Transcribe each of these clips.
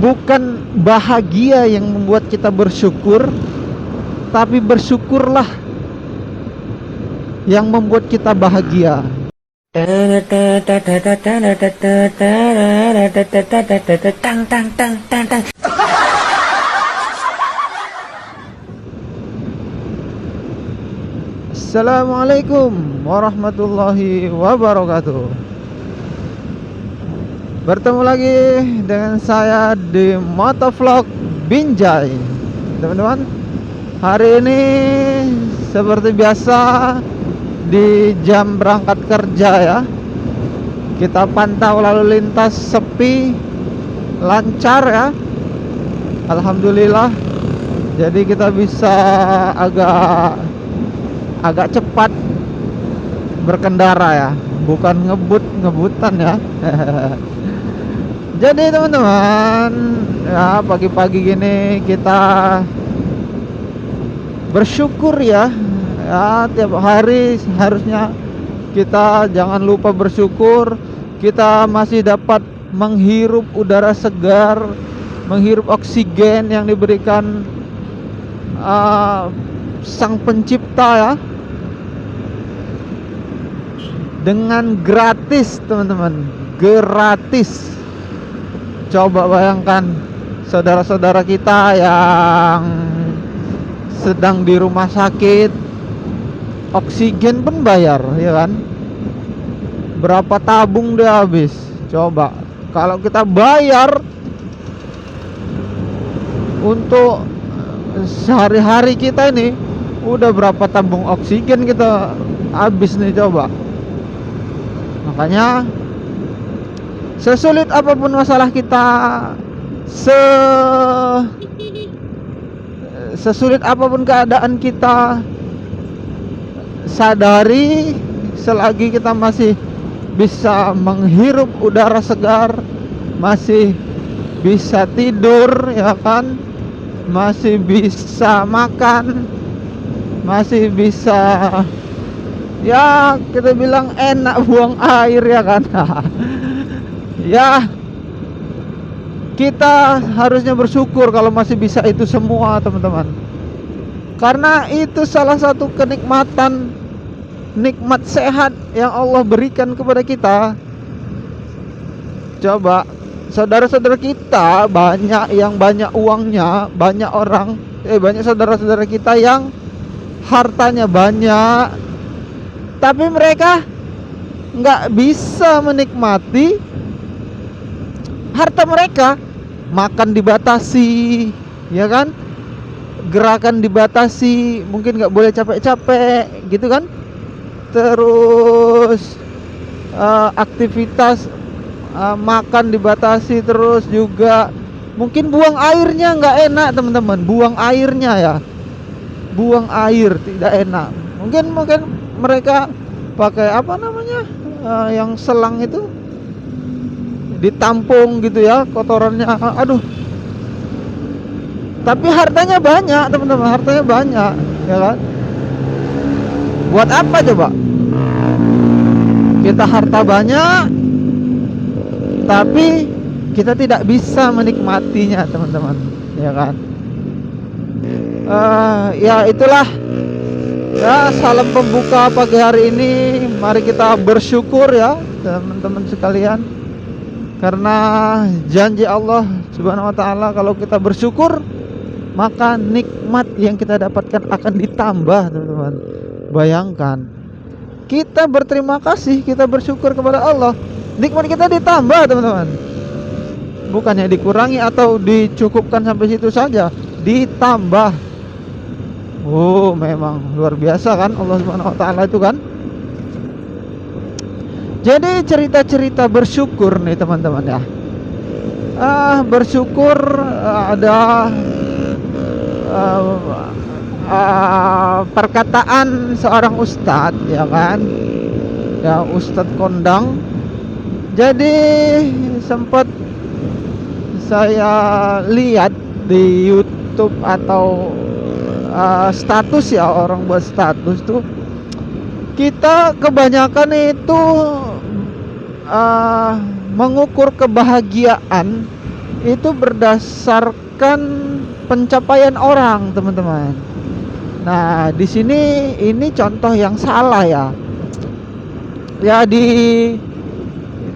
bukan bahagia yang membuat kita bersyukur, tapi bersyukurlah yang membuat kita bahagia. Assalamualaikum warahmatullahi wabarakatuh. Bertemu lagi dengan saya di Motovlog Binjai. Teman-teman, hari ini seperti biasa di jam berangkat kerja ya, kita pantau lalu lintas sepi, lancar ya, alhamdulillah. Jadi kita bisa agak cepat berkendara ya, bukan ngebutan ya. Jadi teman-teman ya, pagi-pagi gini kita bersyukur ya. Ya, tiap hari harusnya kita jangan lupa bersyukur. Kita masih dapat menghirup udara segar, menghirup oksigen yang diberikan Sang Pencipta ya, dengan gratis teman-teman, gratis. Coba bayangkan saudara-saudara kita yang sedang di rumah sakit, oksigen pun bayar ya kan, berapa tabung dia habis. Coba kalau kita bayar untuk sehari-hari kita ini, udah berapa tabung oksigen kita habis nih coba. Makanya sesulit apapun masalah kita, sesulit apapun keadaan kita, sadari selagi kita masih bisa menghirup udara segar, masih bisa tidur ya kan, masih bisa makan, masih bisa ya kita bilang enak buang air ya kan. Ya, kita harusnya bersyukur kalau masih bisa itu semua teman-teman, karena itu salah satu kenikmatan, nikmat sehat yang Allah berikan kepada kita. Coba saudara-saudara kita banyak yang banyak uangnya, banyak orang, banyak saudara-saudara kita yang hartanya banyak, tapi mereka nggak bisa menikmati harta mereka. Makan dibatasi ya kan, gerakan dibatasi, mungkin nggak boleh capek-capek gitu kan, terus aktivitas makan dibatasi, terus juga mungkin buang airnya nggak enak teman-teman, buang airnya ya, buang air tidak enak. Mungkin mereka pakai apa namanya, yang selang itu ditampung gitu ya kotorannya, aduh. Tapi hartanya banyak teman-teman, hartanya banyak ya kan. Buat apa coba kita harta banyak tapi kita tidak bisa menikmatinya teman-teman ya kan. Ya itulah ya, salam pembuka pagi hari ini. Mari kita bersyukur ya teman-teman sekalian, karena janji Allah Subhanahu wa taala, kalau kita bersyukur maka nikmat yang kita dapatkan akan ditambah teman-teman. Bayangkan, kita berterima kasih, kita bersyukur kepada Allah, nikmat kita ditambah teman-teman, bukannya dikurangi atau dicukupkan sampai situ saja, ditambah. Oh, memang luar biasa kan Allah Subhanahu wa taala itu kan. Jadi cerita-cerita bersyukur nih teman-teman ya. Bersyukur ada perkataan seorang ustadz ya kan, ya Ustadz Kondang. Jadi sempat saya lihat di YouTube atau status ya, orang buat status tuh, kita kebanyakan itu mengukur kebahagiaan itu berdasarkan pencapaian orang, teman-teman. Nah, di sini ini contoh yang salah ya. Ya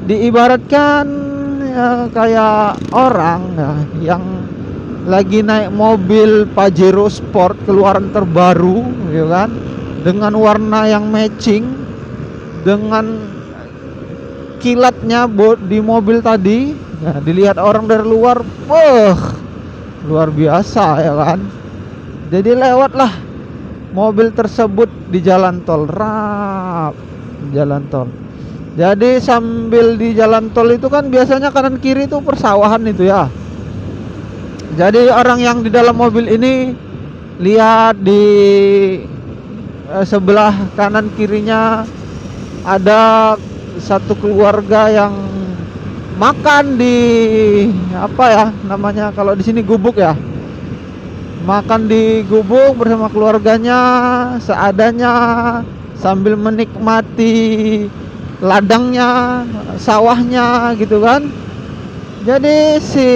diibaratkan ya, kayak orang ya, yang lagi naik mobil Pajero Sport keluaran terbaru, ya kan, dengan warna yang matching dengan kilatnya di mobil tadi. Nah, dilihat orang dari luar, wah, luar biasa ya kan. Jadi lewatlah mobil tersebut di jalan tol, jalan tol. Jadi sambil di jalan tol itu kan biasanya kanan kiri itu persawahan itu ya. Jadi orang yang di dalam mobil ini lihat di sebelah kanan kirinya ada satu keluarga yang makan di apa ya namanya, kalau di sini gubuk ya. Makan di gubuk bersama keluarganya seadanya sambil menikmati ladangnya, sawahnya gitu kan. Jadi si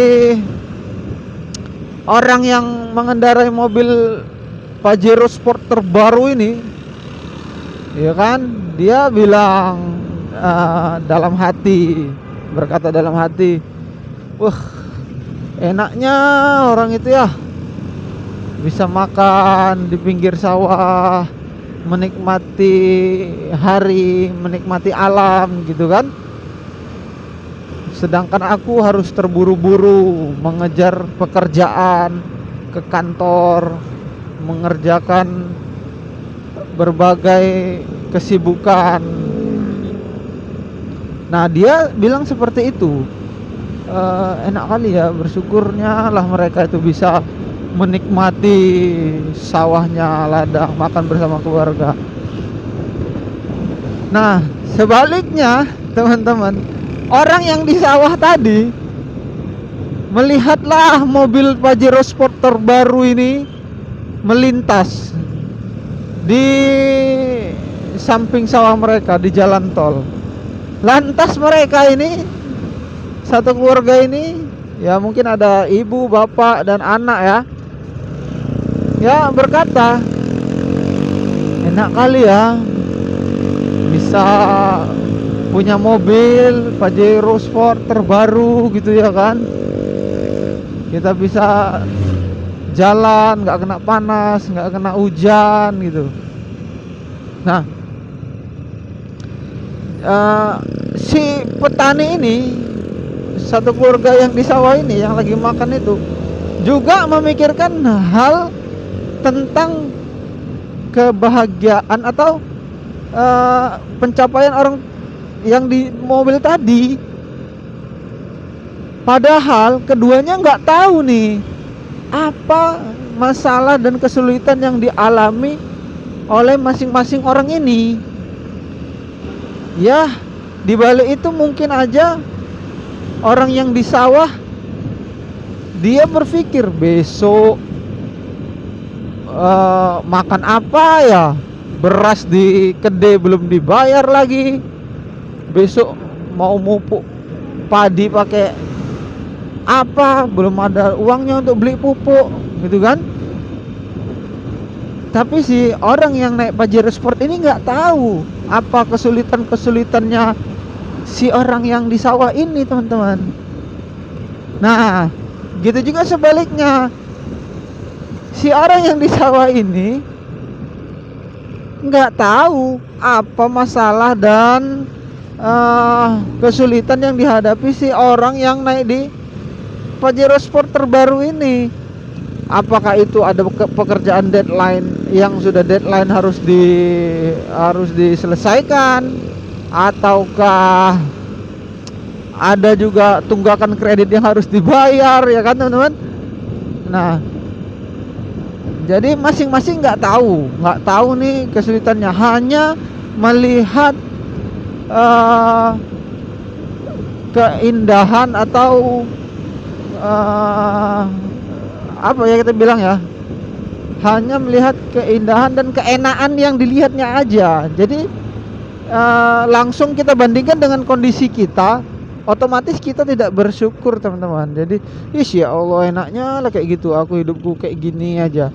orang yang mengendarai mobil Pajero Sport terbaru ini, ya kan, dia bilang dalam hati, berkata dalam hati, wah, enaknya orang itu ya bisa makan di pinggir sawah, menikmati hari, menikmati alam gitu kan. Sedangkan aku harus terburu-buru mengejar pekerjaan, ke kantor, mengerjakan berbagai kesibukan. Nah, dia bilang seperti itu. Enak kali ya, bersyukurnya lah mereka itu bisa menikmati sawahnya, ladang, makan bersama keluarga. Nah, sebaliknya teman-teman, orang yang di sawah tadi melihatlah mobil Pajero Sport terbaru ini melintas di samping sawah mereka di jalan tol. Lantas mereka ini, satu keluarga ini, ya mungkin ada ibu, bapak, dan anak ya, ya berkata, enak kali ya bisa punya mobil Pajero Sport terbaru gitu ya kan. Kita bisa jalan nggak kena panas, nggak kena hujan gitu. Nah, si petani ini, satu keluarga yang di sawah ini yang lagi makan itu juga memikirkan hal tentang kebahagiaan atau pencapaian orang yang di mobil tadi. Padahal keduanya nggak tahu nih apa masalah dan kesulitan yang dialami oleh masing-masing orang ini. Ya, di balik itu mungkin aja orang yang di sawah dia berpikir besok makan apa ya, beras di kedai belum dibayar lagi, besok mau mupuk padi pakai apa, belum ada uangnya untuk beli pupuk gitu kan. Tapi si orang yang naik Pajero Sport ini nggak tahu apa kesulitannya si orang yang di sawah ini, teman-teman. Nah, gitu juga sebaliknya, si orang yang di sawah ini nggak tahu apa masalah dan kesulitan yang dihadapi si orang yang naik di Pajero Sport terbaru ini. Apakah itu ada pekerjaan deadline yang sudah deadline harus diselesaikan, ataukah ada juga tunggakan kredit yang harus dibayar, ya kan teman-teman. Nah, jadi masing-masing nggak tahu nih kesulitannya, hanya melihat keindahan atau apa ya kita bilang ya, hanya melihat keindahan dan keenaan yang dilihatnya aja. Jadi langsung kita bandingkan dengan kondisi kita, otomatis kita tidak bersyukur teman-teman. Jadi ya Allah, enaknya lah kayak gitu, aku hidupku kayak gini aja.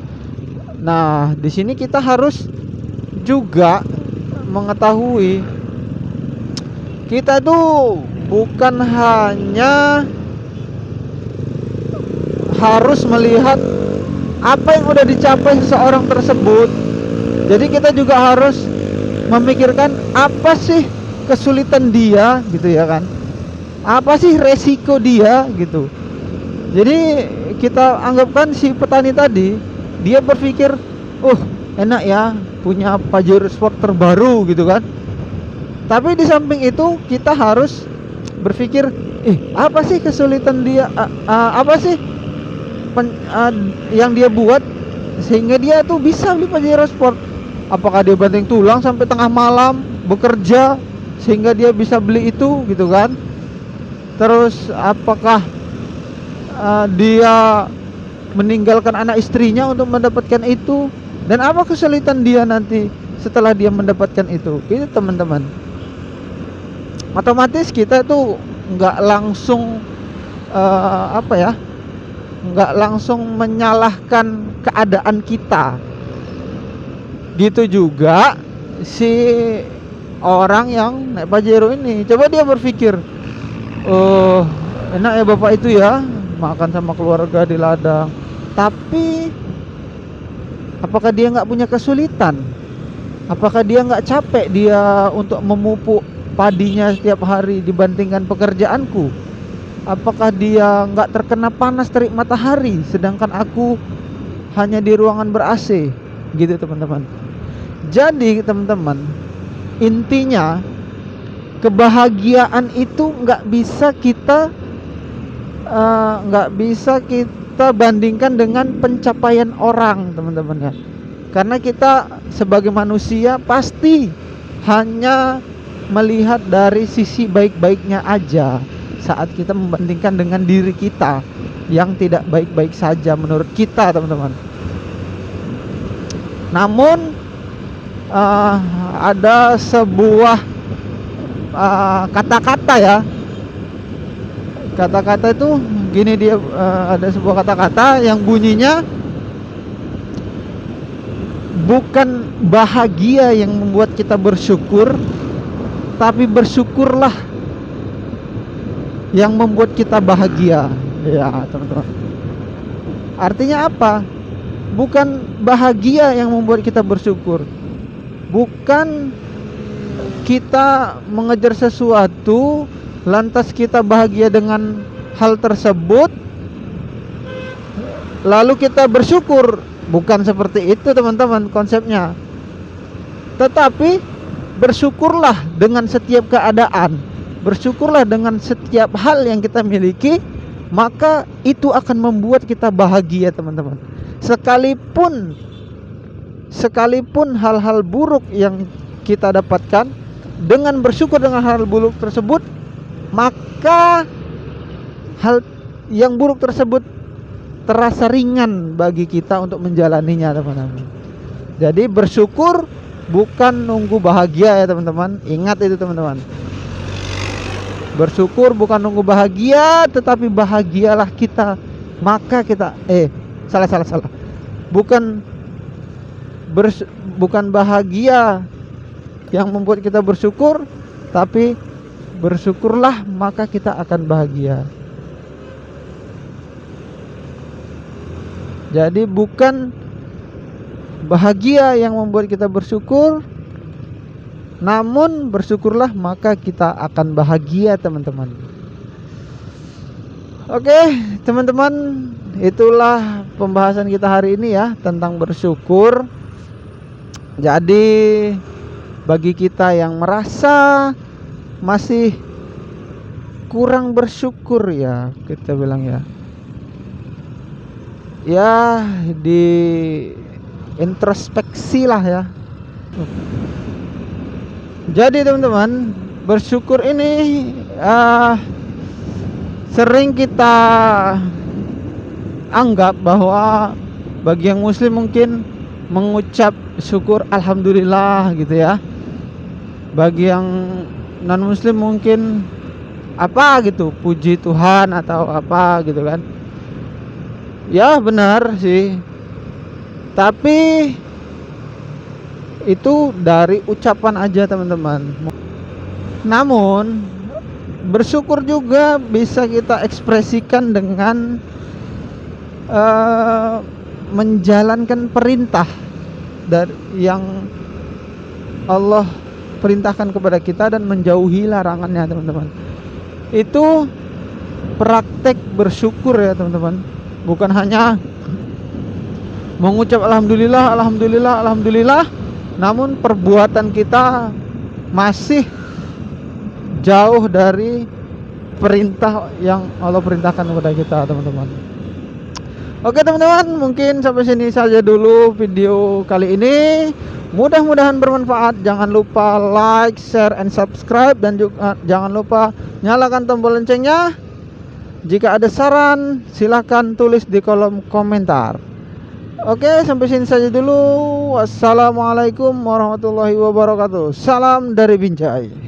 Nah di sini kita harus juga mengetahui kita tuh bukan hanya harus melihat apa yang udah dicapai seseorang tersebut. Jadi kita juga harus memikirkan apa sih kesulitan dia gitu ya kan, apa sih resiko dia gitu. Jadi kita anggapkan si petani tadi, dia berpikir, oh enak ya punya Pajero Sport terbaru gitu kan. Tapi di samping itu kita harus berpikir, apa sih kesulitan dia, apa sih yang dia buat sehingga dia tuh bisa beli Pajero Sport. Apakah dia banting tulang sampai tengah malam bekerja sehingga dia bisa beli itu gitu kan. Terus apakah dia meninggalkan anak istrinya untuk mendapatkan itu, dan apa kesulitan dia nanti setelah dia mendapatkan itu teman-teman. Otomatis kita tuh nggak langsung nggak langsung menyalahkan keadaan kita. Gitu juga si orang yang naik Pajero ini, coba dia berpikir, oh enak ya bapak itu ya makan sama keluarga di ladang, tapi apakah dia nggak punya kesulitan? Apakah dia nggak capek dia untuk memupuk padinya setiap hari dibandingkan pekerjaanku? Apakah dia nggak terkena panas terik matahari sedangkan aku hanya di ruangan ber-AC? Gitu teman-teman. Jadi teman-teman, intinya kebahagiaan itu nggak bisa kita bandingkan dengan pencapaian orang teman-teman ya. Karena kita sebagai manusia pasti hanya melihat dari sisi baik-baiknya aja saat kita membandingkan dengan diri kita yang tidak baik-baik saja menurut kita teman-teman. Namun ada sebuah kata-kata ya. Kata-kata itu gini, dia ada sebuah kata-kata yang bunyinya, bukan bahagia yang membuat kita bersyukur, tapi bersyukurlah yang membuat kita bahagia. Ya teman-teman, artinya apa? Bukan bahagia yang membuat kita bersyukur, bukan kita mengejar sesuatu lantas kita bahagia dengan hal tersebut lalu kita bersyukur. Bukan seperti itu teman-teman konsepnya. Tetapi bersyukurlah dengan setiap keadaan, bersyukurlah dengan setiap hal yang kita miliki, maka itu akan membuat kita bahagia teman-teman. Sekalipun hal-hal buruk yang kita dapatkan, dengan bersyukur dengan hal buruk tersebut, maka hal yang buruk tersebut terasa ringan bagi kita untuk menjalaninya teman-teman. Jadi bersyukur bukan nunggu bahagia ya teman-teman. Ingat itu teman-teman. Bersyukur bukan nunggu bahagia, tetapi bahagialah kita. Maka kita salah. Bukan bahagia yang membuat kita bersyukur, tapi bersyukurlah maka kita akan bahagia. Jadi bukan bahagia yang membuat kita bersyukur, namun bersyukurlah maka kita akan bahagia teman-teman. Oke teman-teman, itulah pembahasan kita hari ini ya tentang bersyukur. Jadi bagi kita yang merasa masih kurang bersyukur ya, kita bilang ya di introspeksi lah ya. Jadi teman-teman, bersyukur ini sering kita anggap bahwa bagi yang muslim mungkin mengucap syukur alhamdulillah gitu ya. Bagi yang non muslim mungkin apa gitu, puji Tuhan atau apa gitu kan. Ya benar sih, tapi itu dari ucapan aja teman-teman. Namun bersyukur juga bisa kita ekspresikan dengan menjalankan perintah dari yang Allah perintahkan kepada kita dan menjauhi larangannya teman-teman. Itu praktek bersyukur ya teman-teman, bukan hanya mengucap alhamdulillah, alhamdulillah, alhamdulillah, namun perbuatan kita masih jauh dari perintah yang Allah perintahkan kepada kita teman-teman. Oke teman-teman, mungkin sampai sini saja dulu video kali ini. Mudah-mudahan bermanfaat. Jangan lupa like, share, and subscribe. Dan juga jangan lupa nyalakan tombol loncengnya. Jika ada saran, silahkan tulis di kolom komentar. Oke, sampai sini saja dulu. Wassalamualaikum warahmatullahi wabarakatuh. Salam dari Binjai.